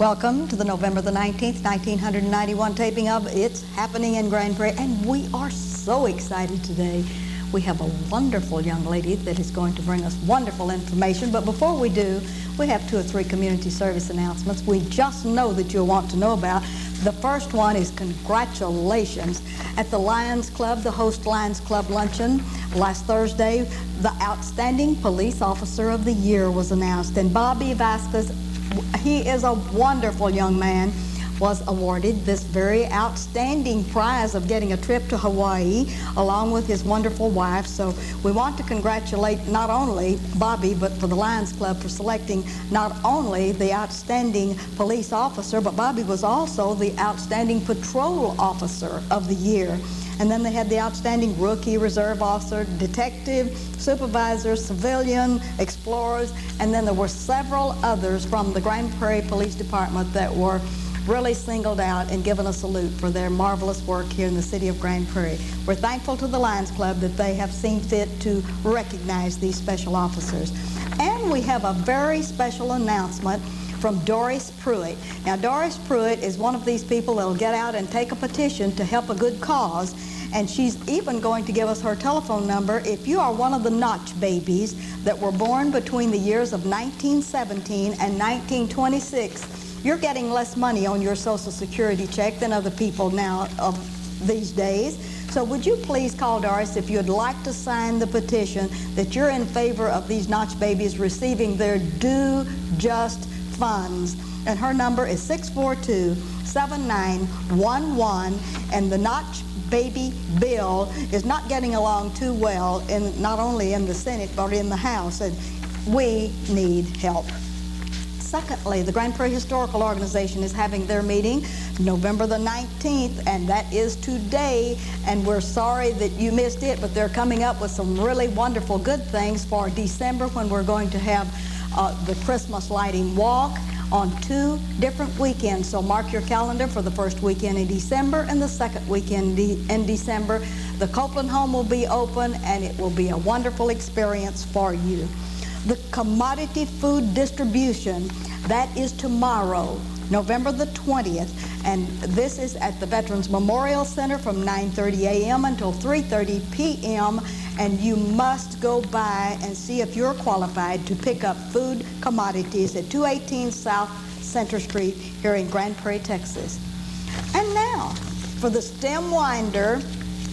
Welcome to the November the 19th, 1991 taping of It's Happening in Grand Prairie, and we are so excited today. We have a wonderful young lady that is going to bring us wonderful information, but before we do, we have 2 or 3 community service announcements we just know that you'll want to know about. The first one is congratulations. At the Lions Club, the Host Lions Club Luncheon last Thursday, the Outstanding Police Officer of the Year was announced, and Bobby Vasquez, he is a wonderful young man, was awarded this very outstanding prize of getting a trip to Hawaii along with his wonderful wife. So we want to congratulate not only Bobby, but for the Lions Club for selecting not only the outstanding police officer, but Bobby was also the outstanding patrol officer of the year. And then they had the outstanding rookie, reserve officer, detective, supervisor, civilian, explorers, and then there were several others from the Grand Prairie Police Department that were really singled out and given a salute for their marvelous work here in the city of Grand Prairie. We're thankful to the Lions Club that they have seen fit to recognize these special officers. And we have a very special announcement from Doris Pruitt. Now, Doris Pruitt is one of these people that will get out and take a petition to help a good cause, and she's even going to give us her telephone number. If you are one of the Notch babies that were born between the years of 1917 and 1926, you're getting less money on your Social Security check than other people now of these days. So would you please call Doris if you'd like to sign the petition that you're in favor of these Notch babies receiving their due just funds. And her number is 642-7911, and the Notch baby bill is not getting along too well, not only in the Senate but in the House, and we need help. Secondly, the Grand Prairie Historical Organization is having their meeting November the 19th, and that is today, and we're sorry that you missed it, but they're coming up with some really wonderful good things for December when we're going to have the Christmas lighting walk on 2 different weekends. So mark your calendar for the first weekend in December and the second weekend in December. The Copeland home will be open, and it will be a wonderful experience for you. The commodity food distribution, that is tomorrow, November the 20th, and this is at the Veterans Memorial Center from 9:30 a.m. until 3:30 p.m., and you must go by and see if you're qualified to pick up food commodities at 218 South Center Street here in Grand Prairie, Texas. And now, for the stem winder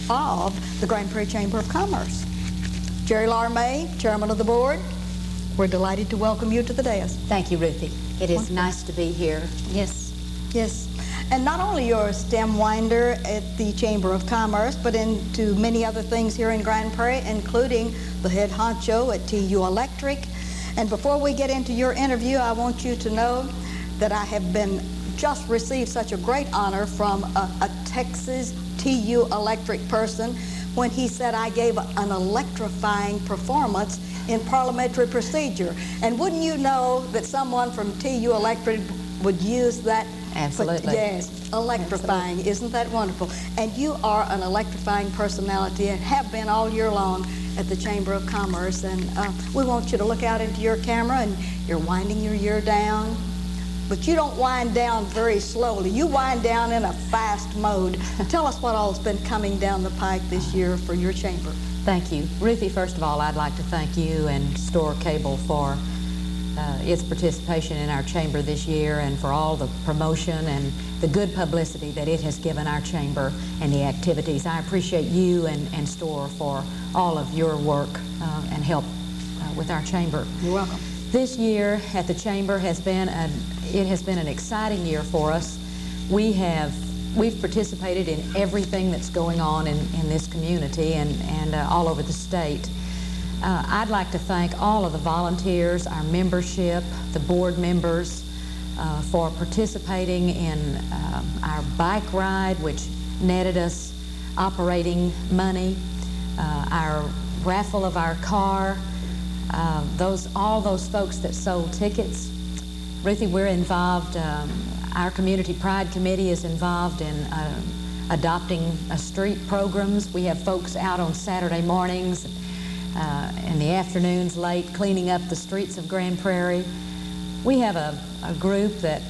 of the Grand Prairie Chamber of Commerce. Jerry Larmay, Chairman of the Board, we're delighted to welcome you to the dais. Thank you, Ruthie. It is nice to be here. Yes, yes. And not only you're a stem winder at the Chamber of Commerce, but into many other things here in Grand Prairie, including the head honcho at TU Electric. And before we get into your interview, I want you to know that I have just received such a great honor from a Texas TU Electric person when he said I gave an electrifying performance in parliamentary procedure. And wouldn't you know that someone from TU Electric would use that? Absolutely. Yes, electrifying. Absolutely. Isn't that wonderful? And you are an electrifying personality and have been all year long at the Chamber of Commerce. And we want you to look out into your camera, and you're winding your ear down. But you don't wind down very slowly. You wind down in a fast mode. Tell us what all's been coming down the pike this year for your chamber. Thank you. Ruthie, first of all, I'd like to thank you and Store Cable for its participation in our chamber this year, and for all the promotion and the good publicity that it has given our chamber and the activities. I appreciate you and Store for all of your work and help with our chamber. You're welcome. This year at the chamber has been an exciting year for us. We've participated in everything that's going on in this community and all over the state. I'd like to thank all of the volunteers, our membership, the board members for participating in our bike ride, which netted us operating money, our raffle of our car, all those folks that sold tickets. Ruthie, we're involved, our Community Pride Committee is involved in adopting street programs. We have folks out on Saturday mornings, in the afternoons late, cleaning up the streets of Grand Prairie. We have a group that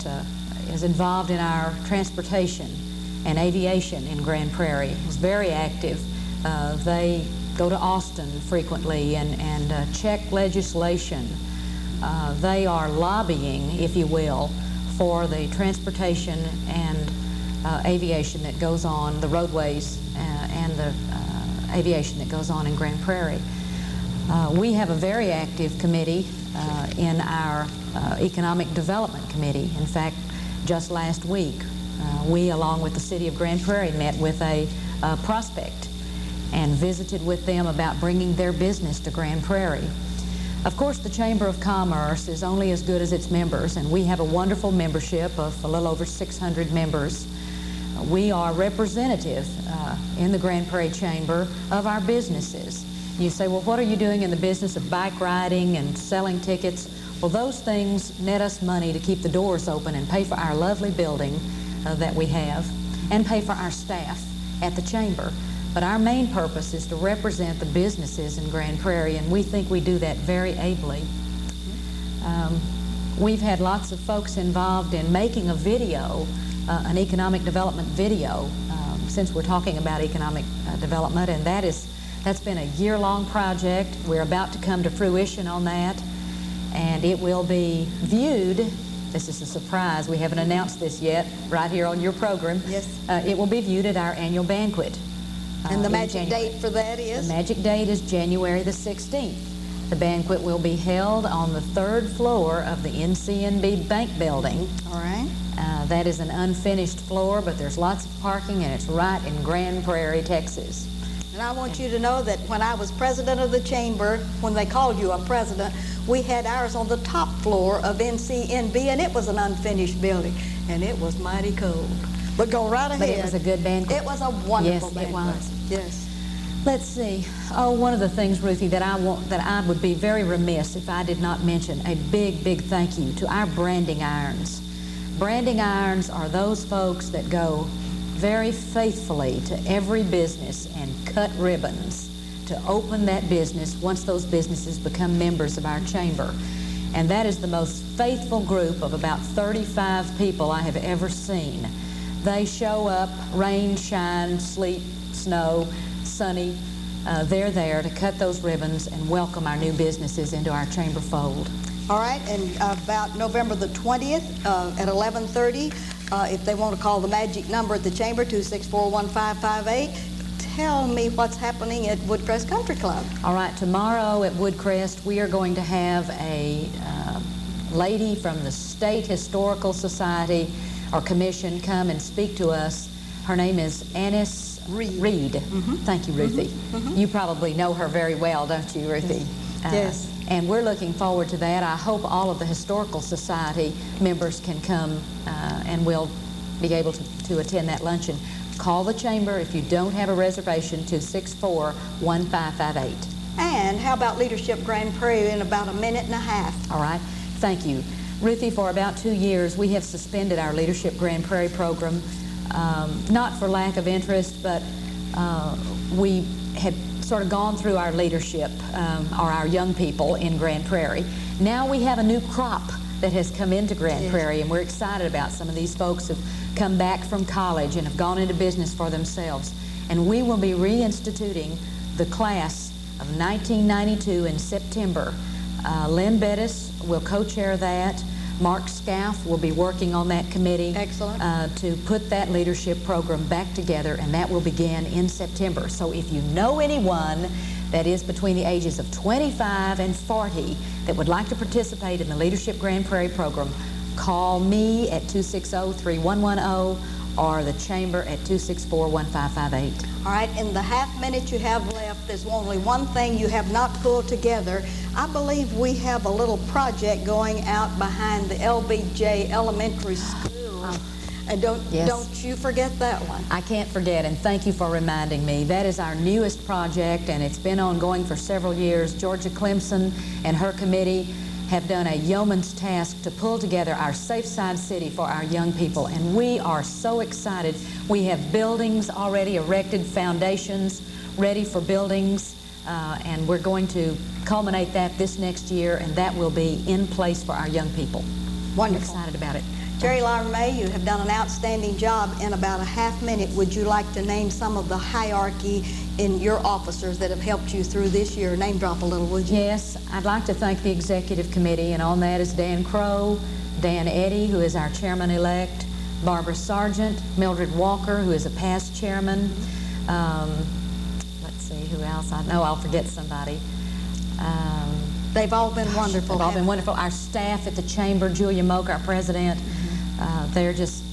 is involved in our transportation and aviation in Grand Prairie. Is very active. They go to Austin frequently and check legislation. They are lobbying, if you will, for the transportation and aviation that goes on, the roadways and the aviation that goes on in Grand Prairie. We have a very active committee in our Economic Development Committee. In fact, just last week, we, along with the City of Grand Prairie, met with a prospect and visited with them about bringing their business to Grand Prairie. Of course, the Chamber of Commerce is only as good as its members, and we have a wonderful membership of a little over 600 members. We are representative in the Grand Prairie Chamber of our businesses. You say, well, what are you doing in the business of bike riding and selling tickets? Well, those things net us money to keep the doors open and pay for our lovely building that we have and pay for our staff at the Chamber. But our main purpose is to represent the businesses in Grand Prairie, and we think we do that very ably. We've had lots of folks involved in making a video, an economic development video, since we're talking about economic development, and that's been a year-long project. We're about to come to fruition on that, and it will be viewed. This is a surprise. We haven't announced this yet, right here on your program. Yes. It will be viewed at our annual banquet. And the magic date for that is? The magic date is January the 16th. The banquet will be held on the 3rd floor of the NCNB Bank Building. All right. That is an unfinished floor, but there's lots of parking, and it's right in Grand Prairie, Texas. And I want you to know that when I was president of the Chamber, when they called you a president, we had ours on the top floor of NCNB, and it was an unfinished building, and it was mighty cold. But go right ahead. But it was a good banquet. It was a wonderful banquet. Yes, it was. Yes. Let's see. Oh, one of the things, Ruthie, that I would be very remiss if I did not mention a big, big thank you to our branding irons. Branding irons are those folks that go very faithfully to every business and cut ribbons to open that business once those businesses become members of our chamber. And that is the most faithful group of about 35 people I have ever seen. They show up, rain, shine, sleet, snow, sunny. They're there to cut those ribbons and welcome our new businesses into our chamber fold. All right, and about November the 20th at 11:30, if they want to call the magic number at the Chamber, 264-1558, tell me what's happening at Woodcrest Country Club. All right, tomorrow at Woodcrest, we are going to have a lady from the State Historical Society or Commission come and speak to us. Her name is Annis Reed. Mm-hmm. Thank you, Ruthie. Mm-hmm. You probably know her very well, don't you, Ruthie? Yes. And we're looking forward to that. I hope all of the Historical Society members can come and we'll be able to attend that luncheon. Call the Chamber if you don't have a reservation to 264-1558. And how about Leadership Grand Prairie in about a minute and a half? All right. Thank you. Ruthie, for about 2 years, we have suspended our Leadership Grand Prairie program, not for lack of interest, but we had sort of gone through our leadership, or our young people in Grand Prairie. Now we have a new crop that has come into Grand Prairie, and we're excited about some of these folks who've come back from college and have gone into business for themselves. And we will be reinstituting the class of 1992 in September. Lynn Bettis will co-chair that. Mark Scaff will be working on that committee. Excellent. To put that leadership program back together, and that will begin in September. So if you know anyone that is between the ages of 25 and 40 that would like to participate in the Leadership Grand Prairie program, call me at 260-3110 or the Chamber at 264-1558. All right, in the half minute you have left, there's only one thing you have not pulled together. I believe we have a little project going out behind the LBJ Elementary School. And don't you forget that one. I can't forget, and thank you for reminding me. That is our newest project, and it's been ongoing for several years. Georgia Clemson and her committee have done a yeoman's task to pull together our Safe Side City for our young people, and we are so excited. We have buildings already erected, foundations ready for buildings, and we're going to culminate that this next year, and that will be in place for our young people. Wonderful. I'm excited about it. Jerry Larmay, you have done an outstanding job. In about a half minute, would you like to name some of the hierarchy in your officers that have helped you through this year? Name drop a little, would you? Yes, I'd like to thank the executive committee, and on that is Dan Crow, Dan Eddy, who is our chairman-elect, Barbara Sargent, Mildred Walker, who is a past chairman. Let's see, who else? I know I'll forget somebody. They've all been wonderful. They've all been wonderful. Our staff at the chamber, Julia Moak, our president, they're just,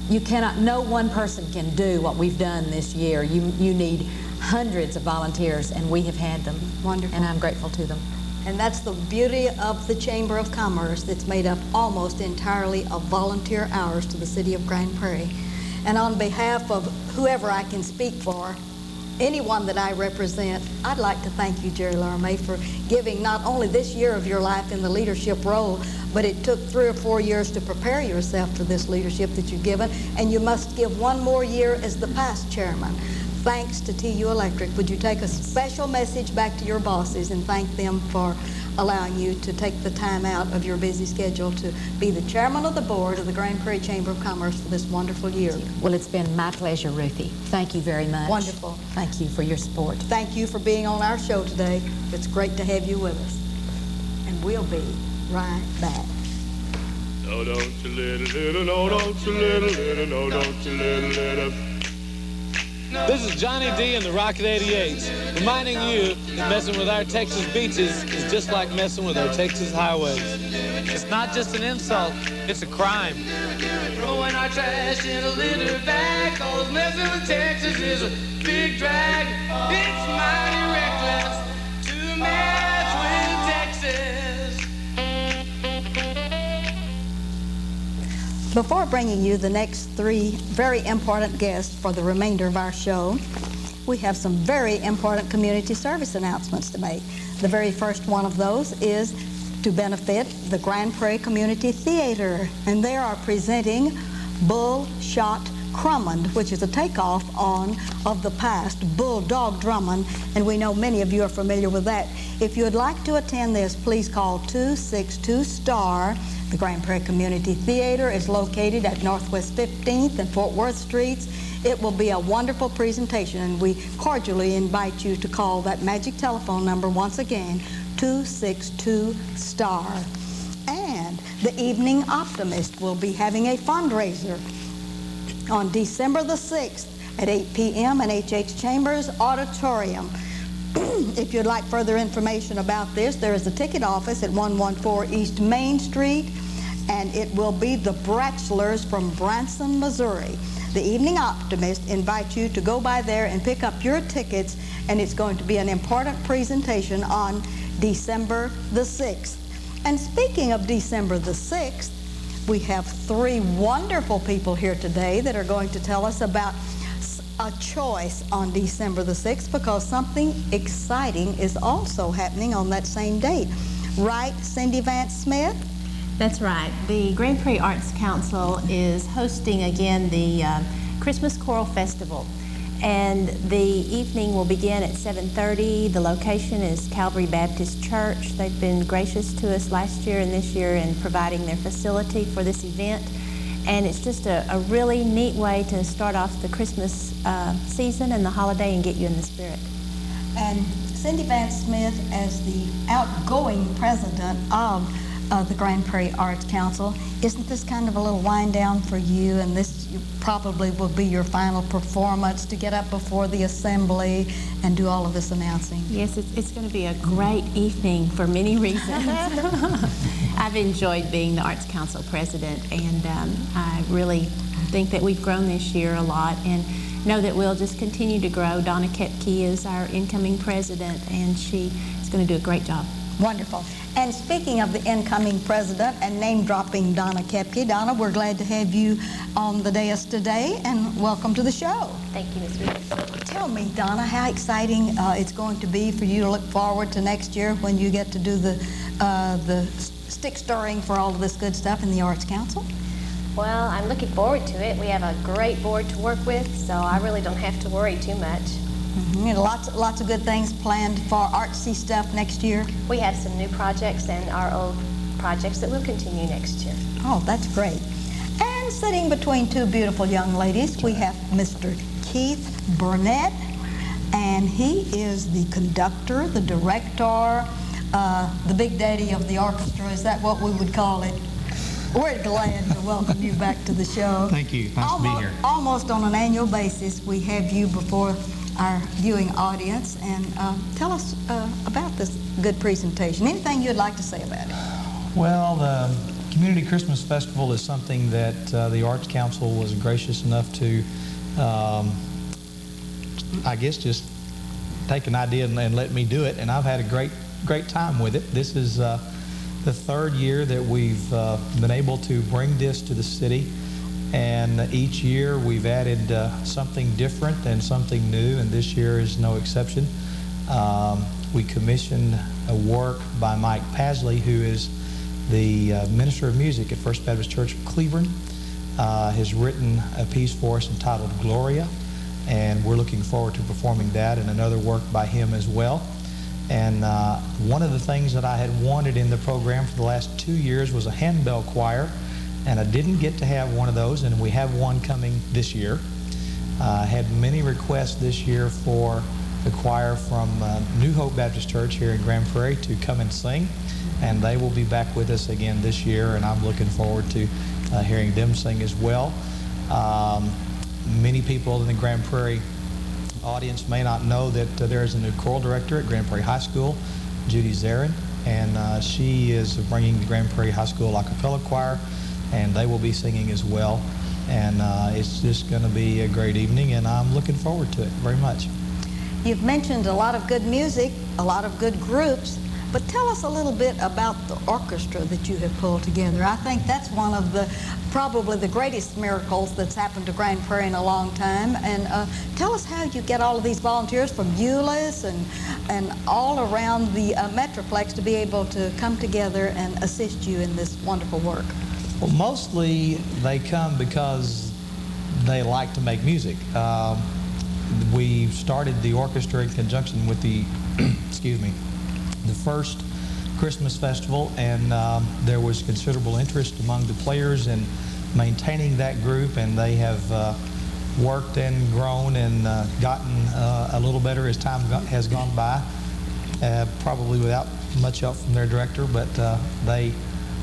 you cannot, no one person can do what we've done this year. You need hundreds of volunteers, and we have had them. Wonderful. And I'm grateful to them. And that's the beauty of the Chamber of Commerce. That's made up almost entirely of volunteer hours to the city of Grand Prairie. And on behalf of whoever I can speak for, anyone that I represent, I'd like to thank you, Jerry Larmay, for giving not only this year of your life in the leadership role, but it took 3 or 4 years to prepare yourself for this leadership that you've given, and you must give 1 more year as the past chairman. Thanks to TU Electric. Would you take a special message back to your bosses and thank them for allowing you to take the time out of your busy schedule to be the chairman of the board of the Grand Prairie Chamber of Commerce for this wonderful year? Well, it's been my pleasure, Ruthie. Thank you very much. Wonderful. Thank you for your support. Thank you for being on our show today. It's great to have you with us. And we'll be right back. No, don't you little, no, don't you little, no, don't you little. This is Johnny D and the Rocket 88s, reminding you that messing with our Texas beaches is just like messing with our Texas highways. It's not just an insult, it's a crime. Throwing our trash in a litter bag, 'cause messing with Texas is a big drag. It's mighty reckless to mess with Texas. Before bringing you the next 3 very important guests for the remainder of our show, we have some very important community service announcements to make. The very first one of those is to benefit the Grand Prairie Community Theater, and they are presenting Bull Shot Drummond, which is a takeoff on of the past Bulldog Drummond, and we know many of you are familiar with that. If you would like to attend this, please call 262-STAR. The Grand Prairie Community Theater is located at Northwest 15th and Fort Worth Streets. It will be a wonderful presentation, and we cordially invite you to call that magic telephone number once again, 262-STAR. And the Evening Optimist will be having a fundraiser on December the 6th at 8 p.m. in H.H. Chambers Auditorium. If you'd like further information about this, there is a ticket office at 114 East Main Street, and it will be the Bratchlers from Branson, Missouri. The Evening Optimist invites you to go by there and pick up your tickets, and it's going to be an important presentation on December the 6th. And speaking of December the 6th, we have 3 wonderful people here today that are going to tell us about a choice on December the 6th, because something exciting is also happening on that same date. Right, Cindy Vance Smith? That's right. The Grand Prairie Arts Council is hosting again the Christmas Choral Festival. And the evening will begin at 7:30. The location is Calvary Baptist Church. They've been gracious to us last year and this year in providing their facility for this event. And it's just a really neat way to start off the Christmas season and the holiday and get you in the spirit. And Cindy Vance Smith, as the outgoing president of the Grand Prairie Arts Council, isn't this kind of a little wind down for you? And this probably will be your final performance to get up before the assembly and do all of this announcing. Yes, it's going to be a great evening for many reasons. I've enjoyed being the Arts Council president, and I really think that we've grown this year a lot, and know that we'll just continue to grow. Donna Kepke is our incoming president, and she is going to do a great job. Wonderful. And speaking of the incoming president and name-dropping Donna Kepke, Donna, we're glad to have you on the dais today, and welcome to the show. Thank you, Ms. Reed. Tell me, Donna, how exciting it's going to be for you to look forward to next year when you get to do the stick stirring for all of this good stuff in the Arts Council? Well, I'm looking forward to it. We have a great board to work with, so I really don't have to worry too much. And lots of good things planned for artsy stuff next year. We have some new projects and our old projects that will continue next year. Oh, that's great. And sitting between two beautiful young ladies, we have Mr. Keith Burnett, and he is the conductor, the director, the big daddy of the orchestra. Is that what we would call it? We're glad to welcome you back to the show. Thank you. Nice to be here. Almost on an annual basis, we have you before our viewing audience, and tell us about this good presentation. Anything you'd like to say about it? Well, the Community Christmas Festival is something that the Arts Council was gracious enough to, I guess, just take an idea and let me do it, and I've had a great time with it. This is the third year that we've been able to bring this to the city, and each year we've added something different and something new, and this year is no exception. We commissioned a work by Mike Pasley, who is the minister of music at First Baptist Church of Cleveland. Has written a piece for us entitled Gloria, and we're looking forward to performing that and another work by him as well. And one of the things that I had wanted in the program for the last 2 years was a handbell choir, and I didn't get to have one of those, and we have one coming this year. I had many requests this year for the choir from New Hope Baptist Church here in Grand Prairie to come and sing, and they will be back with us again this year, and I'm looking forward to hearing them sing as well. Many people in the Grand Prairie audience may not know that there is a new choral director at Grand Prairie High School, Judy Zarin, and she is bringing the Grand Prairie High School a cappella choir, and they will be singing as well. And it's just going to be a great evening, and I'm looking forward to it very much. You've mentioned a lot of good music, a lot of good groups, but tell us a little bit about the orchestra that you have pulled together. I think that's one of the, probably the greatest miracles that's happened to Grand Prairie in a long time. And tell us how you get all of these volunteers from Euless and all around the Metroplex to be able to come together and assist you in this wonderful work. Well, mostly they come because they like to make music. We started the orchestra in conjunction with the, excuse me, the first Christmas festival, and there was considerable interest among the players in maintaining that group, and they have worked and grown and gotten a little better as time has gone by, probably without much help from their director, but they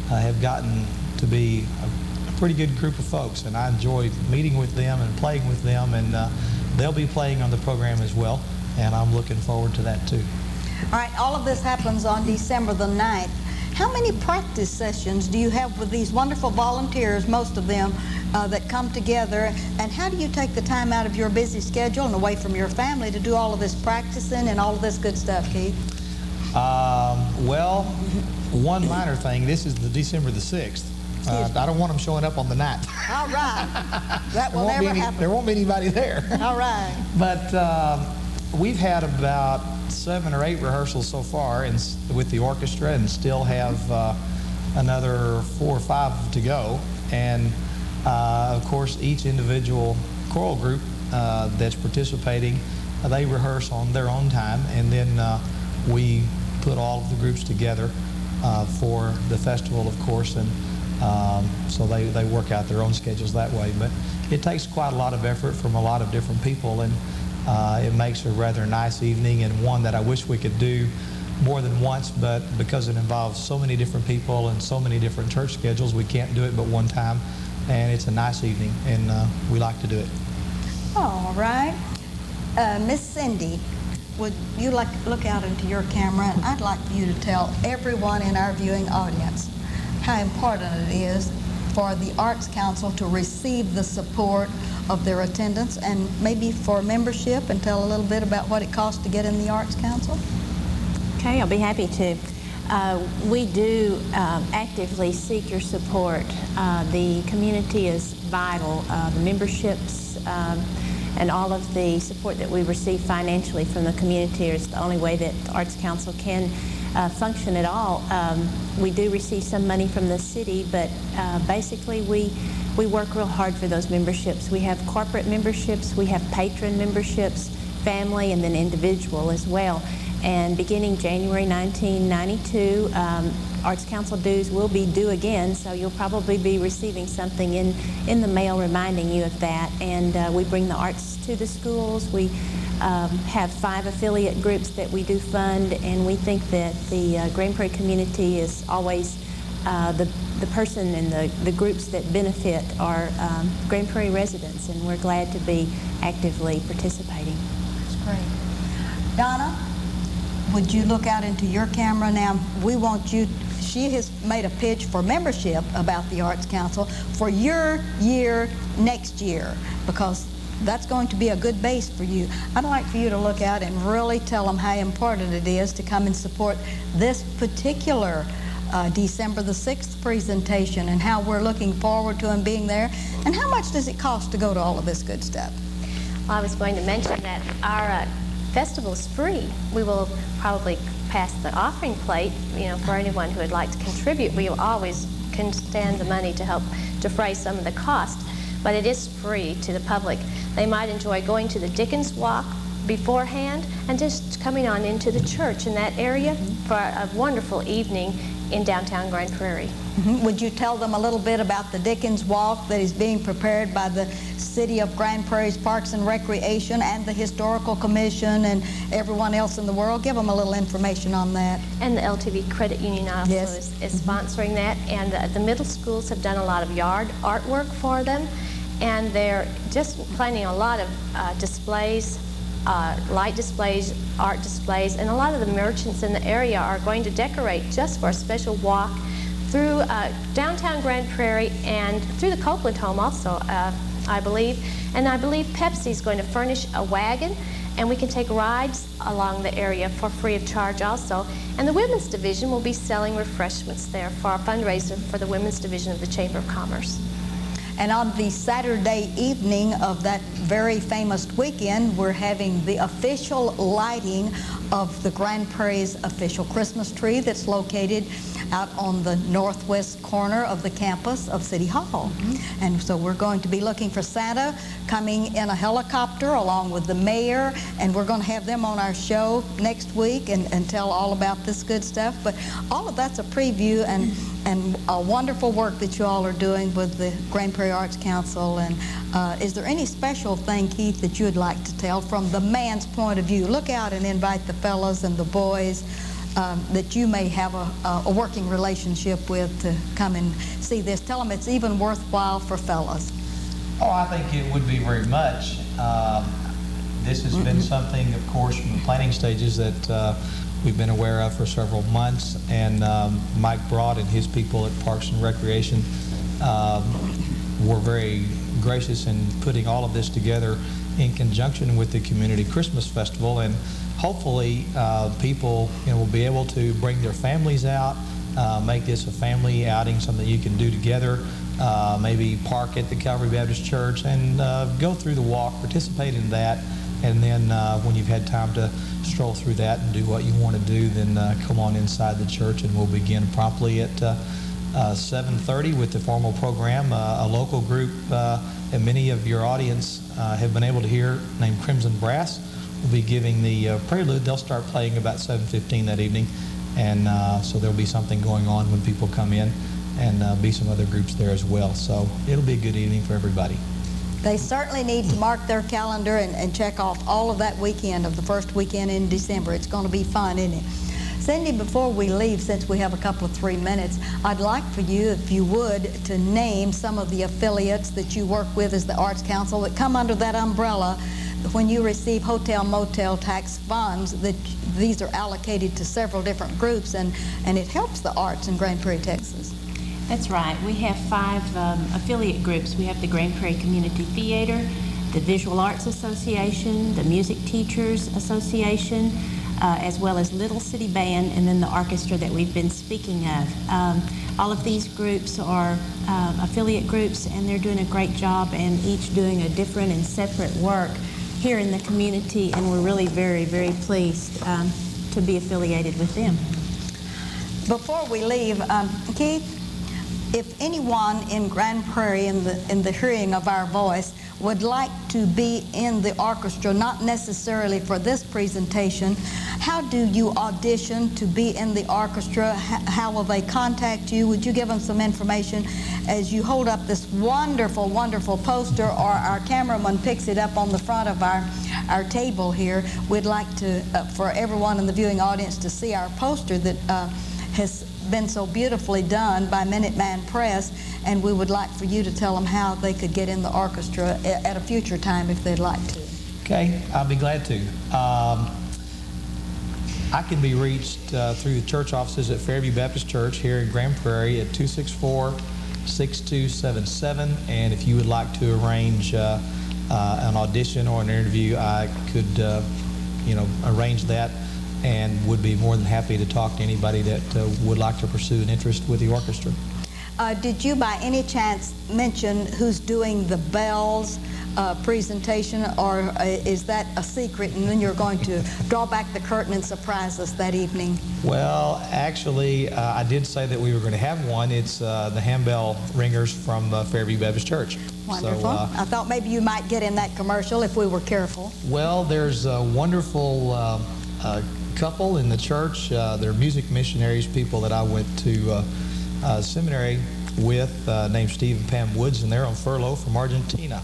have gotten to be a pretty good group of folks, and I enjoy meeting with them and playing with them, and they'll be playing on the program as well, and I'm looking forward to that too. All right, all of this happens on December the 9th. How many practice sessions do you have with these wonderful volunteers, most of them, that come together? And how do you take the time out of your busy schedule and away from your family to do all of this practicing and all of this good stuff, Keith? Well, one minor thing, this is the December the 6th. I don't want them showing up on the 9th. All right. That will never happen. There won't be anybody there. All right. But we've had about 7 or 8 rehearsals so far with the orchestra, and still have another 4 or 5 to go. And of course, each individual choral group that's participating, they rehearse on their own time, and then we put all of the groups together for the festival, of course, and so they work out their own schedules that way. But it takes quite a lot of effort from a lot of different people, and it makes a rather nice evening, and one that I wish we could do more than once, but because it involves so many different people and so many different church schedules, we can't do it but one time, and it's a nice evening, and we like to do it. All right. Miss Cindy, would you like to look out into your camera, and I'd like you to tell everyone in our viewing audience how important it is for the Arts Council to receive the support of their attendance, and maybe for membership, and tell a little bit about what it costs to get in the Arts Council. Okay, I'll be happy to. We do actively seek your support. The community is vital. The memberships and all of the support that we receive financially from the community is the only way that the Arts Council can function at all. We do receive some money from the city, but basically we work real hard for those memberships. We have corporate memberships, we have patron memberships, family, and then individual as well. And beginning January 1992, Arts Council dues will be due again, so you'll probably be receiving something in the mail reminding you of that. And we bring the arts to the schools. We have 5 affiliate groups that we do fund, and we think that the Grand Prairie community is always the person and the groups that benefit are Grand Prairie residents, and we're glad to be actively participating. That's great. Donna, would you look out into your camera now? We want you, she has made a pitch for membership about the Arts Council for your year next year, because that's going to be a good base for you. I'd like for you to look out and really tell them how important it is to come and support this particular December the 6th presentation, and how we're looking forward to them being there. And how much does it cost to go to all of this good stuff? Well, I was going to mention that our festival is free. We will probably pass the offering plate, for anyone who would like to contribute. We always can stand the money to help defray some of the cost, but it is free to the public. They might enjoy going to the Dickens Walk beforehand and just coming on into the church in that area for a wonderful evening in downtown Grand Prairie. Would you tell them a little bit about the Dickens Walk that is being prepared by the City of Grand Prairie's Parks and Recreation and the Historical Commission and everyone else in the world? Give them a little information on that. And the LTV Credit Union also Yes. is sponsoring that. And the middle schools have done a lot of yard artwork for them. And they're just planning a lot of displays, light displays, art displays, and a lot of the merchants in the area are going to decorate just for a special walk through downtown Grand Prairie and through the Copeland home also, I believe. And I believe Pepsi's going to furnish a wagon, and we can take rides along the area for free of charge also. And the Women's Division will be selling refreshments there for our fundraiser for the Women's Division of the Chamber of Commerce. And on the Saturday evening of that very famous weekend, we're having the official lighting of the Grand Prairie's official Christmas tree that's located out on the northwest corner of the campus of City Hall. And so we're going to be looking for Santa coming in a helicopter along with the mayor, and we're going to have them on our show next week and tell all about this good stuff. But all of that's a preview and a wonderful work that you all are doing with the Grand Prairie Arts Council. And is there any special thing, Keith, that you would like to tell from the man's point of view? Look out and invite the fellas and the boys that you may have a working relationship with to come and see this. Tell them it's even worthwhile for fellas. Oh, I think it would be very much. This has been something, of course, from the planning stages that we've been aware of for several months, and Mike Broad and his people at Parks and Recreation were very gracious in putting all of this together in conjunction with the Community Christmas Festival, and hopefully people will be able to bring their families out, make this a family outing, something you can do together, maybe park at the Calvary Baptist Church and go through the walk, participate in that, and then when you've had time to stroll through that and do what you want to do, then come on inside the church, and we'll begin promptly at 7:30 with the formal program. A local group that many of your audience have been able to hear, named Crimson Brass, will be giving the prelude. They'll start playing about 7:15 that evening, and so there'll be something going on when people come in, and be some other groups there as well. So it'll be a good evening for everybody. They certainly need to mark their calendar and check off all of that weekend of the first weekend in December. It's going to be fun, isn't it? Cindy, before we leave, since we have a couple of 3 minutes, I'd like for you, if you would, to name some of the affiliates that you work with as the Arts Council that come under that umbrella. When you receive hotel motel tax funds, that these are allocated to several different groups, and it helps the arts in Grand Prairie, Texas. That's right. We have 5 affiliate groups. We have the Grand Prairie Community Theater, the Visual Arts Association, the Music Teachers Association, as well as Little City Band, and then the orchestra that we've been speaking of. All of these groups are affiliate groups, and they're doing a great job, and each doing a different and separate work here in the community, and we're really very, very pleased to be affiliated with them. Before we leave, Keith, if anyone in Grand Prairie in the hearing of our voice would like to be in the orchestra, not necessarily for this presentation, how do you audition to be in the orchestra? How will they contact you? Would you give them some information as you hold up this wonderful, wonderful poster, or our cameraman picks it up on the front of our table here? We'd like to, for everyone in the viewing audience to see our poster that has been so beautifully done by Minuteman Press, and we would like for you to tell them how they could get in the orchestra at a future time if they'd like to. Okay, I'll be glad to. I can be reached through the church offices at Fairview Baptist Church here in Grand Prairie at 264-6277, and if you would like to arrange an audition or an interview, I could arrange that, and would be more than happy to talk to anybody that would like to pursue an interest with the orchestra. Did you by any chance mention who's doing the bells presentation, or is that a secret and then you're going to draw back the curtain and surprise us that evening? Well, actually, I did say that we were going to have one. It's the handbell ringers from Fairview Baptist Church. Wonderful. So, I thought maybe you might get in that commercial if we were careful. Well, there's a wonderful couple in the church. They're music missionaries, people that I went to seminary with, named Steve and Pam Woods, and they're on furlough from Argentina.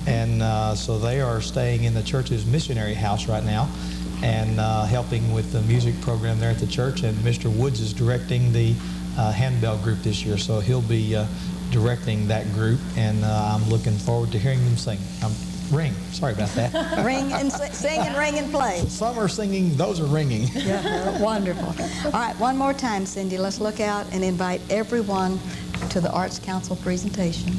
And so they are staying in the church's missionary house right now and helping with the music program there at the church. And Mr. Woods is directing the handbell group this year, so he'll be directing that group, and I'm looking forward to hearing them sing. Ring. Sorry about that. Ring and sing and ring and play. Some are singing, those are ringing. Yeah, wonderful. All right, one more time, Cindy. Let's look out and invite everyone to the Arts Council presentation.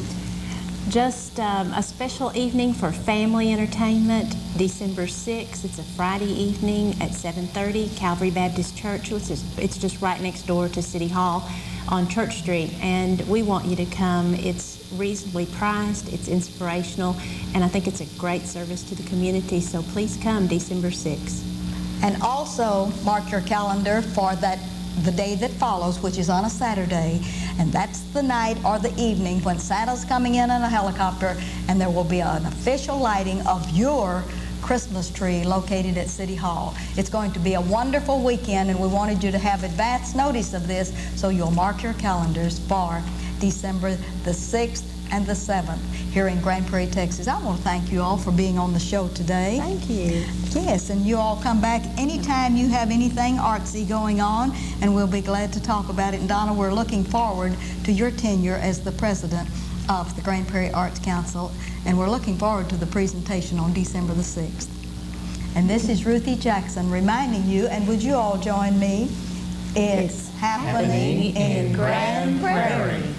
Just a special evening for family entertainment, December 6th. It's a Friday evening at 7:30, Calvary Baptist Church. It's just right next door to City Hall on Church Street, and we want you to come. It's reasonably priced, it's inspirational, and I think it's a great service to the community, so please come December 6th. And also mark your calendar for the day that follows, which is on a Saturday, and that's the night or the evening when Santa's coming in a helicopter, and there will be an official lighting of your Christmas tree located at City Hall. It's going to be a wonderful weekend, and we wanted you to have advance notice of this, so you'll mark your calendars for December the 6th and the 7th here in Grand Prairie, Texas. I want to thank you all for being on the show today. Thank you. Yes, and you all come back anytime you have anything artsy going on, and we'll be glad to talk about it. And Donna, we're looking forward to your tenure as the president of the Grand Prairie Arts Council, and we're looking forward to the presentation on December the 6th. And this is Ruthie Jackson reminding you, and would you all join me? It's happening in Grand Prairie.